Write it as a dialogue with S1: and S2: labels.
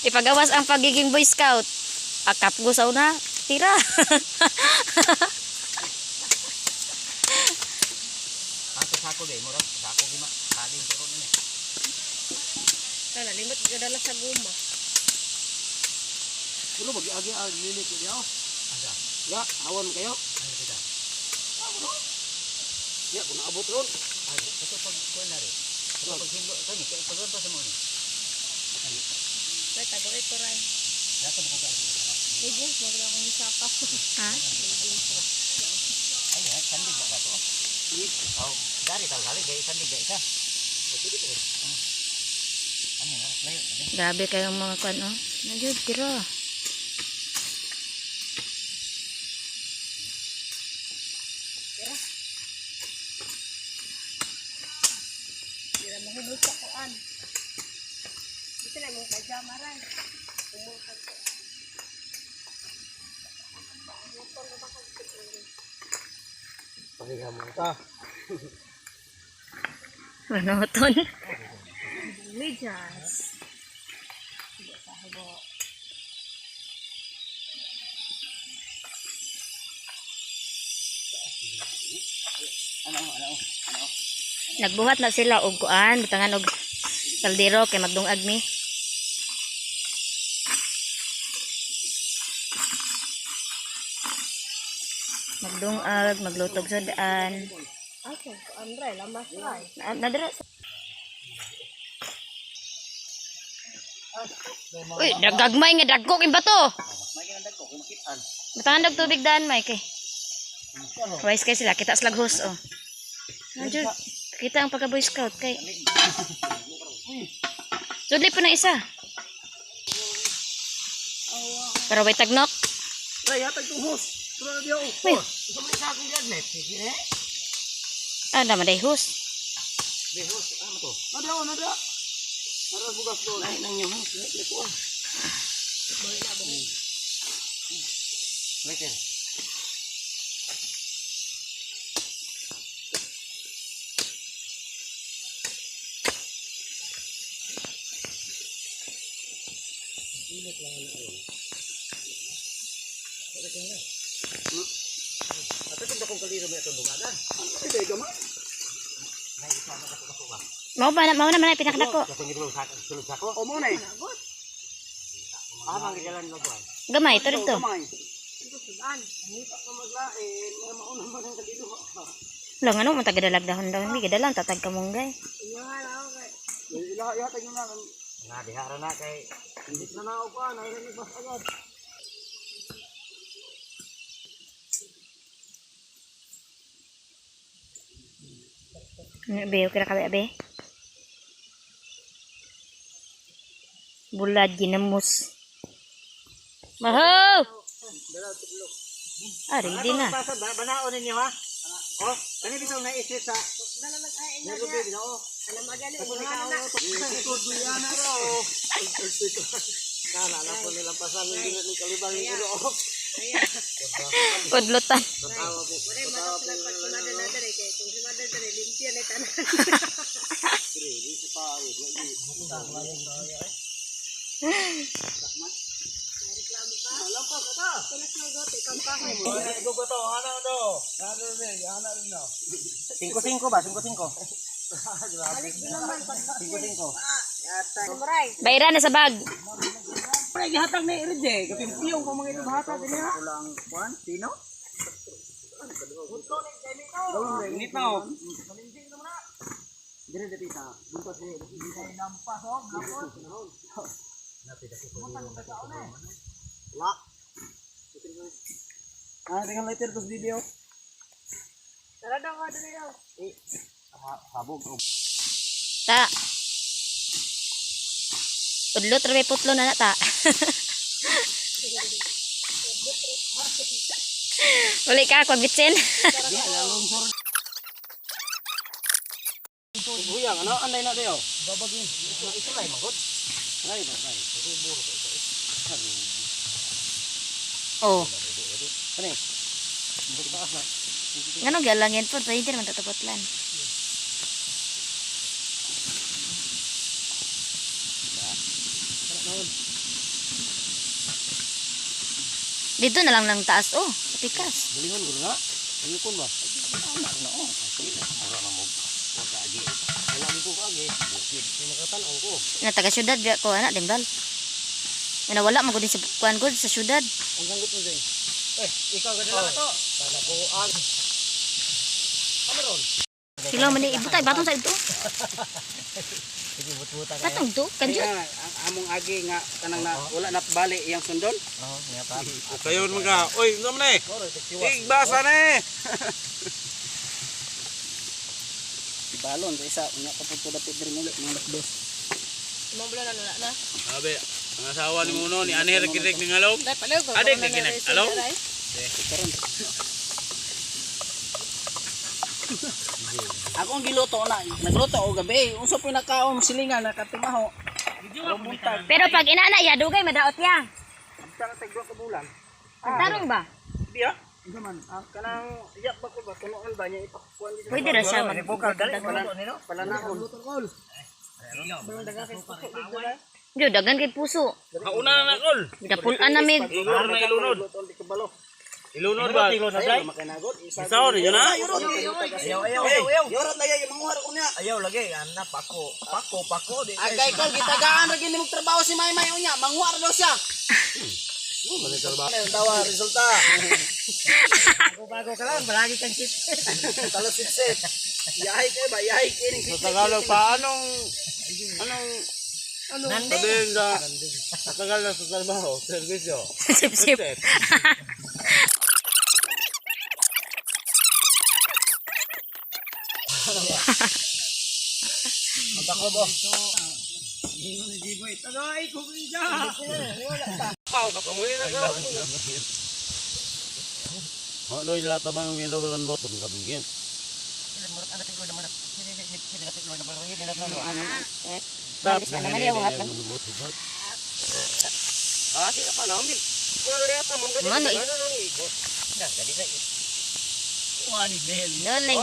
S1: Ipagawas ang pagiging Boy Scout. Akap gusaw na. Tira.
S2: Ato sako gay murag sako gima kaling ko niya.
S3: Tala limot gadala sa guma.
S2: Puro bagi-agi lilit ko diaw. Asa? Ya, awan kayo. Ay kita. Bro. Ya, kung naabot ron. Ay, ito pag kuan na rin. Ito pag hinlo kani kay pagwan pa sa mo ni.
S3: Kay tagoy ko ray.
S2: Dapat mo ka.
S3: Legends magla akong isapa.
S1: Ha?
S2: Ay, sandig ba to? Oh, dari taw gali gay sandig gay isa. Pwede to. Ano na? Layo.
S1: Grabe kayong mga kwan, oh. Nagyod, tira.
S3: Dira mo hubos sa kuan. Dito lang mo pajama ray. Umukan ko.
S2: Pahiga mo ta.
S1: Manoton.
S3: Legends. Hindi sa hubo.
S2: Ano?
S1: Nagbuhat na sila og kuan, butangan og kaldero kay magdungag mi. Magdungag, maglutog sa daan.
S3: Okay, kuan ray lamas ray.
S1: Nadira. Uy, nagagmay nga dagko kin bato.
S2: May ginandag ko kung makitaan.
S1: Butangan dag tubig daan may kay. Wise kay sila, kita slag host oh. Nandiyo, kita ang pagka Boy Scout kay. Sudli po na isa. Pero way tagnok.
S2: Ray, hatag tuhos. Turo na diyo.
S1: Uy.
S2: Gusto mo isa akong diagnet. Sige.
S1: Ah, naman day host.
S2: Behos, ano to? Nada. Nara bugas doon. Ay, nang yung house. Leko ah. Later. At ito kung kaliro may itong lugadan. Ano ba ito? May isa na ako ba?
S1: Mau na man ay pinakadako.
S2: Katong ito sulod sa ko. O mo na eh. Mang gidalan mo ba?
S1: Gamay to dito.
S3: Sudan.
S2: Hindi pa ka maglain. Mauna man ang kaliro.
S1: Lang ano mo tagadalag dahon daw hindi gadalang tatag kamunggay.
S3: Inyo nga lang kay.
S2: Yatag yun na. Nga, dihara na kay. Hindi na nao pa. Nailan bas agad.
S1: Be, okay ra ka be. Bulad ginamos. Mahaw! Ah, ready na.
S2: Banaon ninyo ha? Oh, kani bitaw na isip sa
S3: Dalalag ay inyo.
S2: nalubi na oh.
S3: Alam magali
S2: Kasi
S3: mo
S2: na
S3: na.
S2: Ikot buya na raw. Kala na po nilang pasan ng kalibang ilo oh.
S1: Kudlutan.
S2: Tatawa po.
S3: Ore madak sila pag sumada na dere kay kung sumada dere limpyo na tanan.
S2: Di sa pawid lagi.
S3: Reklamo ka.
S2: Alam ko kata.
S3: Tulas na gote kampahay.
S2: Ito ko to, ano do? Ano rin, ano rin no. 5-5 ba? 5-5.
S3: Balik din naman pag
S2: 5-5.
S3: yata. Sumray.
S1: Bayra na sa bag.
S2: Pre, gihatag na i-reject. Kapimpiyong kung mga ito bahata din ha. Kulang, kuhan, sino? Init na o. Dire dito ta. Buntot ni nampas o. La. Ah, dengan lighter terus video.
S3: Tara daw ka dali daw.
S2: Habog.
S1: Ta. Pudlot ra may putlo na ta. Uli ka ko bitsin.
S2: Buyang, ano anday na dayo? Babag ni. Ito lay magod. Ray. Buro ko ito.
S1: Oh.
S2: Kani. Bukit taas na.
S1: Ngano galangin po pwede man tatapotlan. Dito na lang ng taas oh, sa pikas.
S2: Bulingon ko na. Ayukon ba? Na oh. Mura na mo. Wala agi. Wala ko agi. Bukid. Pinakatan-aw ko.
S1: Na taga syudad ko anak dimbal. Nga wala man gud sa kuan gud sa syudad.
S2: Ang ganggot mo dyan. Ikaw gadala ka to. Panabuan. Kameron.
S1: Sila man ni ibutay batong sa ito.
S2: Sige, but-buta ka.
S1: Batong to kanjut.
S2: Ang among agi nga kanang na wala na bali iyang sundon. Oo, niya pa.
S4: Kayon mga, oy, naman eh. Igbasa na eh.
S2: Balon sa isa unya ka pud dapat diri muli mga lakdos.
S3: Imong bulan na na.
S4: Sabi, ang asawa ni Muno, ni Ani Rekirik ni Ngalog.
S3: Dai pala ko.
S4: Adik ni Kinag. Hello?
S2: Karon. Ako ang giluto na, nagluto ako gabi. Unsa pinakaon silingan nakatimaho. Buntag.
S1: Pero pag inana ya dugay madaot ya.
S2: Tara tagdo ka bulan.
S1: Tarong ba?
S2: Biya. Unsa man? Kanang iyak ba ko ba kunoon ba niya ipakuan dito.
S1: Pwede ra siya mag
S2: Palanahon.
S1: Yo dagan kay puso.
S4: Hauna na nakol.
S1: Dapulan na mig.
S4: Ilunod na ilunod. Ilunod ba?
S2: Ayaw makanagot.
S4: Isaw rin yun ha?
S2: Yorot na yayo manguhar ko niya.
S5: Ayaw lagi, anak pako. Pako di.
S2: Agay ko gitagaan ra gini mong trabaho si Maymay unya, manguhar daw siya. Tawa resulta.
S5: Bago ka lang, palagi kang chip.
S2: Talo sitsit. Yahay kay ba? Yahay kay ning
S4: Sa Tagalog pa, anong
S5: Nandi.
S4: sabihin sa Tagalog sa trabaho, servisyo?
S1: Sip sip.
S2: Bako bo.
S4: Ano yung lahat naman yung ilaw ng bottom kabigyan?
S1: Balis na naman yung hat.
S2: Sila pa namin.
S1: Mano eh. Noling.